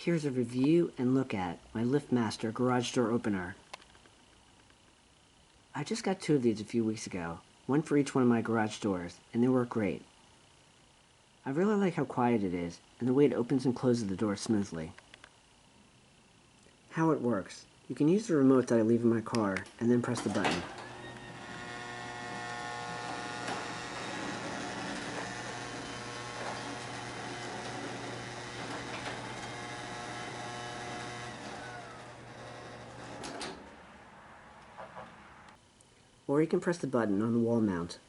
Here's a review and look at my Liftmaster garage door opener. I just got 2 of these a few weeks ago, one for each one of my garage doors, and they work great. I really like how quiet it is, and the way it opens and closes the door smoothly. How it works. You can use the remote that I leave in my car, and then press the button. Or you can press the button on the wall mount.